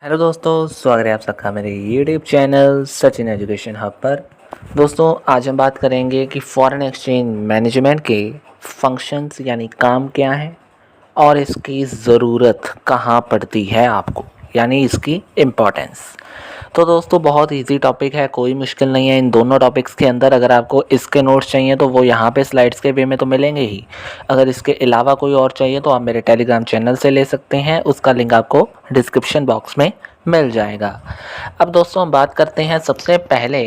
Hello दोस्तों, स्वागत है आप सबका मेरे YouTube channel Sachin education hub पर। दोस्तों, आज हम बात करेंगे कि फॉरेन एक्सचेंज मैनेजमेंट के फंक्शंस यानी काम क्या हैं और इसकी ज़रूरत कहाँ पड़ती है आपको, यानी इसकी इम्पोर्टेंस। तो दोस्तों, बहुत इजी टॉपिक है, कोई मुश्किल नहीं है इन दोनों टॉपिक्स के अंदर। अगर आपको इसके नोट्स चाहिए तो वो यहाँ पे स्लाइड्स के वे में तो मिलेंगे ही। अगर इसके अलावा कोई और चाहिए तो आप मेरे टेलीग्राम चैनल से ले सकते हैं, उसका लिंक आपको डिस्क्रिप्शन बॉक्स में मिल जाएगा। अब दोस्तों, हम बात करते हैं सबसे पहले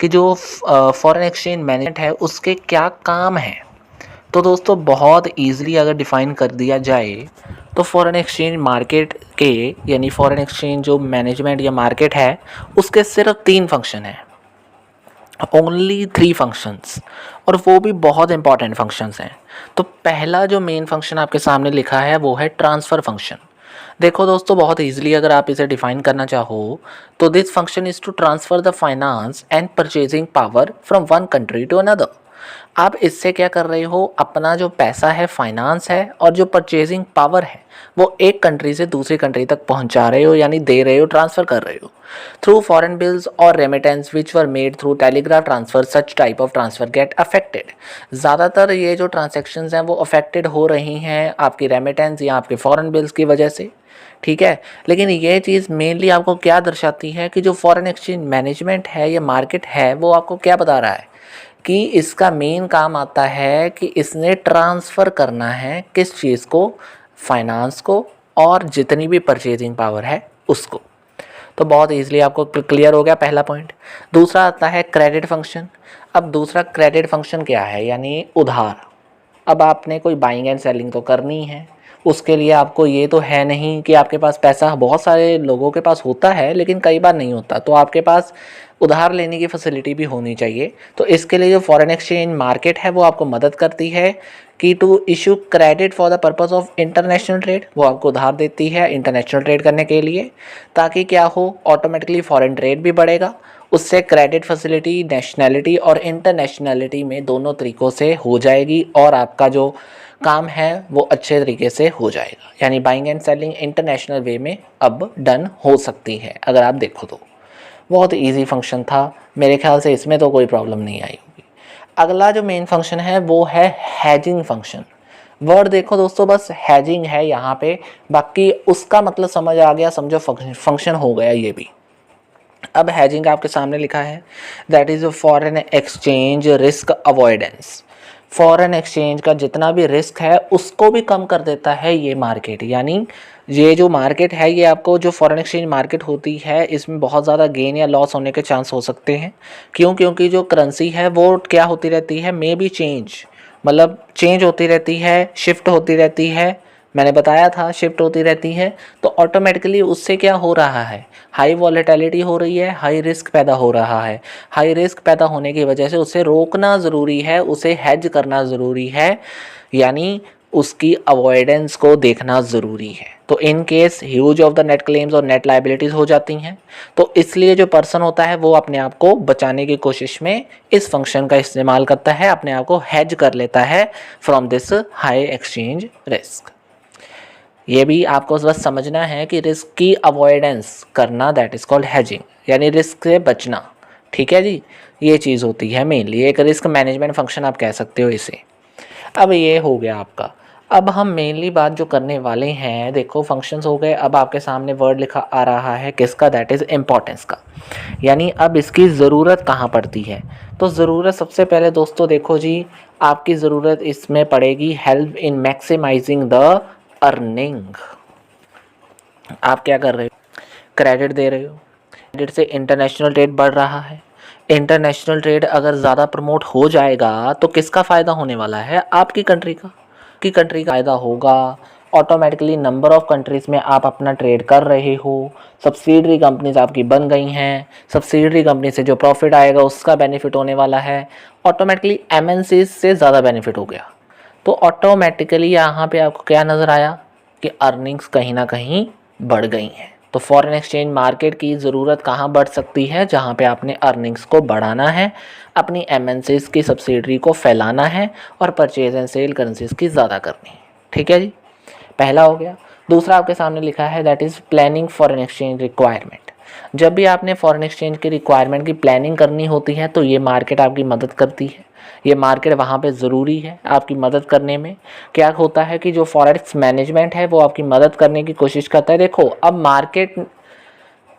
कि जो फॉरेन एक्सचेंज मैनेजमेंट है उसके क्या काम हैं। तो दोस्तों, बहुत ईजिली अगर डिफ़ाइन कर दिया जाए तो फॉरेन एक्सचेंज मार्केट के यानी फॉरेन एक्सचेंज जो मैनेजमेंट या मार्केट है उसके सिर्फ 3 फंक्शन हैं, ओनली 3 फंक्शंस, और वो भी बहुत इंपॉर्टेंट फंक्शंस हैं। तो पहला जो मेन फंक्शन आपके सामने लिखा है वो है ट्रांसफ़र फंक्शन। देखो दोस्तों, बहुत इजीली अगर आप इसे डिफाइन करना चाहो तो this function is to transfer the finance and purchasing power from one country to another. आप इससे क्या कर रहे हो, अपना जो पैसा है, फाइनेंस है, और जो परचेजिंग पावर है वो एक कंट्री से दूसरी कंट्री तक पहुंचा रहे हो, यानी दे रहे हो, ट्रांसफ़र कर रहे हो थ्रू फॉरेन बिल्स और remittance which were made through telegraph transfer. Such type of transfer get affected. ज़्यादातर ये जो ट्रांजेक्शन्स हैं वो अफेक्टेड हो रही हैं आपकी रेमिटेंस या आपके फॉरेन बिल्स की वजह से, ठीक है। लेकिन ये चीज़ मेनली आपको क्या दर्शाती है कि जो फॉरेन एक्सचेंज मैनेजमेंट है या मार्केट है वो आपको क्या बता रहा है कि इसका मेन काम आता है कि इसने ट्रांसफ़र करना है किस चीज़ को, फाइनेंस को और जितनी भी परचेजिंग पावर है उसको। तो बहुत ईजिली आपको क्लियर हो गया पहला पॉइंट। दूसरा आता है क्रेडिट फंक्शन। अब दूसरा क्रेडिट फंक्शन क्या है, यानी उधार। अब आपने कोई बाइंग एंड सेलिंग तो करनी है, उसके लिए आपको ये तो है नहीं कि आपके पास पैसा, बहुत सारे लोगों के पास होता है लेकिन कई बार नहीं होता, तो आपके पास उधार लेने की फैसिलिटी भी होनी चाहिए। तो इसके लिए जो फॉरेन एक्सचेंज मार्केट है वो आपको मदद करती है कि to issue credit for the purpose of international trade. वो आपको उधार देती है इंटरनेशनल ट्रेड करने के लिए, ताकि क्या हो, ऑटोमेटिकली फॉरेन ट्रेड भी बढ़ेगा। उससे क्रेडिट फैसिलिटी नेशनैलिटी और इंटरनेशनैलिटी में दोनों तरीक़ों से हो जाएगी और आपका जो काम है वो अच्छे तरीके से हो जाएगा, यानी बाइंग एंड सेलिंग इंटरनेशनल वे में अब डन हो सकती है। अगर आप देखो तो बहुत इजी फंक्शन था, मेरे ख्याल से इसमें तो कोई प्रॉब्लम नहीं आई होगी। अगला जो मेन फंक्शन है वो है हैजिंग फंक्शन। वर्ड देखो दोस्तों, बस हैजिंग है यहाँ पे, बाकी उसका मतलब समझ आ गया, समझो फंक्शन हो गया ये भी। अब हैजिंग आपके सामने लिखा है, that is foreign exchange risk avoidance. Foreign exchange का जितना भी रिस्क है उसको भी कम कर देता है ये मार्केट। यानी ये जो मार्केट है ये आपको, जो फॉरेन एक्सचेंज मार्केट होती है इसमें बहुत ज़्यादा गेन या लॉस होने के चांस हो सकते हैं। क्यों? क्योंकि जो करेंसी है वो क्या होती रहती है, मे बी चेंज, मतलब चेंज होती रहती है, शिफ्ट होती रहती है। मैंने बताया था शिफ्ट होती रहती है, तो ऑटोमेटिकली उससे क्या हो रहा है, हाई वॉलेटिलिटी हो रही है, हाई रिस्क पैदा हो रहा है। हाई रिस्क पैदा होने की वजह से उसे रोकना ज़रूरी है, उसे हेज करना ज़रूरी है, यानी उसकी अवॉइडेंस को देखना ज़रूरी है। तो in case huge of the net claims और नेट लाइबिलिटीज़ हो जाती हैं, तो इसलिए जो पर्सन होता है वो अपने आप को बचाने की कोशिश में इस फंक्शन का इस्तेमाल करता है, अपने आप को हेज कर लेता है from this high exchange risk. ये भी आपको बस समझना है कि रिस्क की अवॉइडेंस करना, दैट इज़ कॉल्ड हैजिंग, यानी रिस्क से बचना। ठीक है जी, ये चीज़ होती है मेनली, एक रिस्क मैनेजमेंट फंक्शन आप कह सकते हो इसे। अब ये हो गया आपका। अब हम मेनली बात जो करने वाले हैं, देखो फंक्शंस हो गए, अब आपके सामने वर्ड लिखा आ रहा है किसका, दैट इज़ इम्पोर्टेंस का, यानी अब इसकी ज़रूरत कहाँ पड़ती है। तो ज़रूरत सबसे पहले दोस्तों देखो जी, आपकी ज़रूरत इसमें पड़ेगी help in maximising the earning. आप क्या कर रहे हो, क्रेडिट दे रहे हो, क्रेडिट से इंटरनेशनल ट्रेड बढ़ रहा है। इंटरनेशनल ट्रेड अगर ज़्यादा प्रमोट हो जाएगा तो किसका फ़ायदा होने वाला है, आपकी कंट्री का, की कंट्री का फ़ायदा होगा। ऑटोमेटिकली नंबर ऑफ़ कंट्रीज़ में आप अपना ट्रेड कर रहे हो, सब्सिडरी कंपनीज आपकी बन गई हैं, सब्सिडरी कंपनी से जो प्रॉफिट आएगा उसका बेनिफिट होने वाला है, ऑटोमेटिकली एमएनसीज से ज़्यादा बेनिफिट हो गया। तो ऑटोमेटिकली यहाँ पे आपको क्या नज़र आया कि अर्निंग्स कहीं ना कहीं बढ़ गई हैं। तो फॉरेन एक्सचेंज मार्केट की ज़रूरत कहाँ बढ़ सकती है, जहाँ पे आपने अर्निंग्स को बढ़ाना है, अपनी एमएनसीज की सब्सिडरी को फैलाना है और परचेज एंड सेल करेंसीज की ज़्यादा करनी है। ठीक है जी, पहला हो गया। दूसरा आपके सामने लिखा है that is planning foreign exchange requirement. जब भी आपने फॉरेन एक्सचेंज की रिक्वायरमेंट की प्लानिंग करनी होती है तो ये मार्केट आपकी मदद करती है। ये मार्केट वहाँ पे ज़रूरी है आपकी मदद करने में। क्या होता है कि जो फॉरेक्स मैनेजमेंट है वो आपकी मदद करने की कोशिश करता है। देखो अब मार्केट,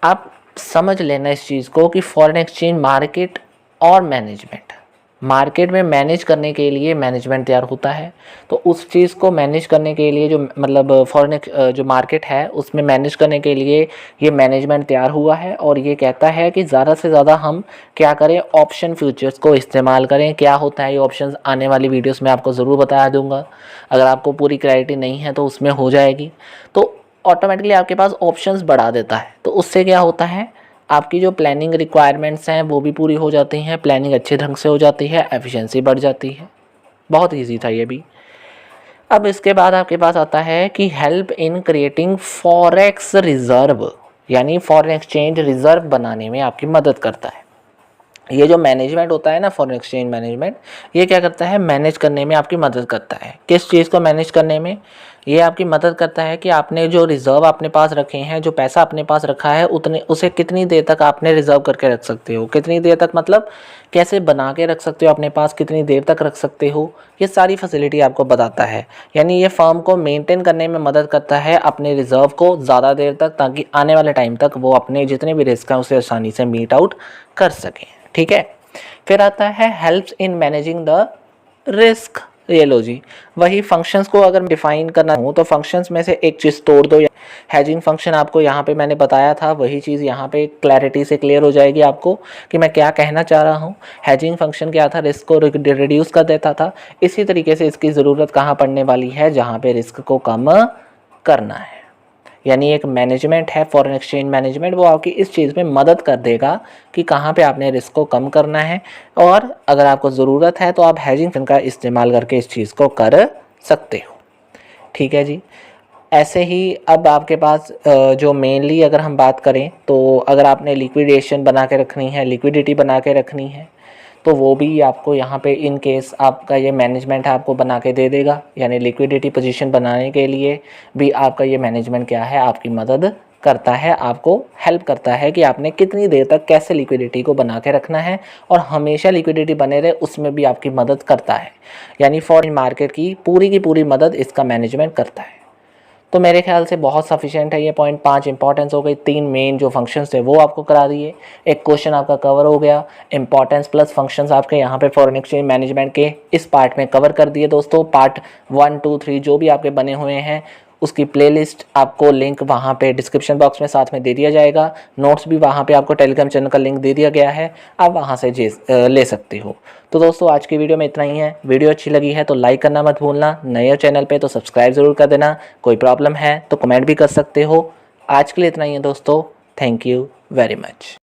आप समझ लेना इस चीज़ को कि फॉरेन एक्सचेंज मार्केट और मैनेजमेंट, मार्केट में मैनेज करने के लिए मैनेजमेंट तैयार होता है। तो उस चीज़ को मैनेज करने के लिए जो मतलब फॉरेन जो मार्केट है उसमें मैनेज करने के लिए ये मैनेजमेंट तैयार हुआ है और ये कहता है कि ज़्यादा से ज़्यादा हम क्या करें, ऑप्शन फ्यूचर्स को इस्तेमाल करें। क्या होता है ये ऑप्शंस, आने वाली वीडियोस में आपको ज़रूर बता दूंगा। अगर आपको पूरी क्लैरिटी नहीं है तो उसमें हो जाएगी। तो ऑटोमेटिकली आपके पास ऑप्शंस बढ़ा देता है। तो उससे क्या होता है, आपकी जो प्लानिंग रिक्वायरमेंट्स हैं वो भी पूरी हो जाती हैं, प्लानिंग अच्छे ढंग से हो जाती है, एफिशिएंसी बढ़ जाती है। बहुत इजी था ये भी। अब इसके बाद आपके पास आता है कि help in creating forex reserve, यानी फॉरेन एक्सचेंज रिजर्व बनाने में आपकी मदद करता है। ये जो मैनेजमेंट होता है ना, फॉरेन एक्सचेंज मैनेजमेंट, ये क्या करता है, मैनेज करने में आपकी मदद करता है। किस चीज़ को मैनेज करने में, ये आपकी मदद करता है कि आपने जो रिज़र्व अपने पास रखे हैं, जो पैसा अपने पास रखा है, उतने उसे कितनी देर तक आपने रिज़र्व करके रख सकते हो। कितनी देर तक मतलब कैसे बना के रख सकते हो अपने पास, कितनी देर तक रख सकते हो, ये सारी फैसिलिटी आपको बताता है। यानी ये फर्म को मेंटेन करने में मदद करता है अपने रिज़र्व को ज़्यादा देर तक, ताकि आने वाले टाइम तक वो अपने जितने भी रिस्क हैं उसे आसानी से मीट आउट कर सकें। ठीक है। फिर आता है helps in managing the risk. ये लो जी, वही फंक्शंस को अगर डिफाइन करना हो तो फंक्शंस में से एक चीज़ तोड़ दो। हैजिंग फंक्शन आपको यहाँ पे मैंने बताया था, वही चीज़ यहाँ पे क्लैरिटी से क्लियर हो जाएगी आपको कि मैं क्या कहना चाह रहा हूँ। हैजिंग फंक्शन क्या था, रिस्क को रिड्यूस कर देता था। इसी तरीके से इसकी ज़रूरत कहाँ पड़ने वाली है, जहाँ पे रिस्क को कम करना है। यानी एक मैनेजमेंट है फॉरेन एक्सचेंज मैनेजमेंट, वो आपकी इस चीज़ में मदद कर देगा कि कहाँ पे आपने रिस्क को कम करना है, और अगर आपको ज़रूरत है तो आप हेजिंग का इस्तेमाल करके इस चीज़ को कर सकते हो। ठीक है जी। ऐसे ही अब आपके पास जो मेनली अगर हम बात करें तो अगर आपने लिक्विडेशन बना के रखनी है, लिक्विडिटी बना के रखनी है, तो वो भी आपको यहाँ पे इन केस आपका ये मैनेजमेंट आपको बना के दे देगा। यानी लिक्विडिटी पोजीशन बनाने के लिए भी आपका ये मैनेजमेंट क्या है, आपकी मदद करता है, आपको हेल्प करता है कि आपने कितनी देर तक कैसे लिक्विडिटी को बना के रखना है, और हमेशा लिक्विडिटी बने रहे उसमें भी आपकी मदद करता है। यानी फॉरेन मार्केट की पूरी मदद इसका मैनेजमेंट करता है। तो मेरे ख्याल से बहुत सफिशिएंट है ये पॉइंट। 5 इंपॉर्टेंस हो गई, 3 मेन जो फंक्शंस थे वो आपको करा दिए, एक क्वेश्चन आपका कवर हो गया। इंपॉर्टेंस प्लस फंक्शंस आपके यहाँ पे फॉरेन एक्सचेंज मैनेजमेंट के इस पार्ट में कवर कर दिए दोस्तों। पार्ट 1, 2, 3 जो भी आपके बने हुए हैं उसकी प्लेलिस्ट आपको लिंक वहाँ पे डिस्क्रिप्शन बॉक्स में साथ में दे दिया जाएगा। नोट्स भी वहाँ पे आपको टेलीग्राम चैनल का लिंक दे दिया गया है, आप वहाँ से ले सकते हो। तो दोस्तों आज की वीडियो में इतना ही है। वीडियो अच्छी लगी है तो लाइक करना मत भूलना, नए हो चैनल पे तो सब्सक्राइब ज़रूर कर देना। कोई प्रॉब्लम है तो कमेंट भी कर सकते हो। आज के लिए इतना ही है दोस्तों। Thank you very much.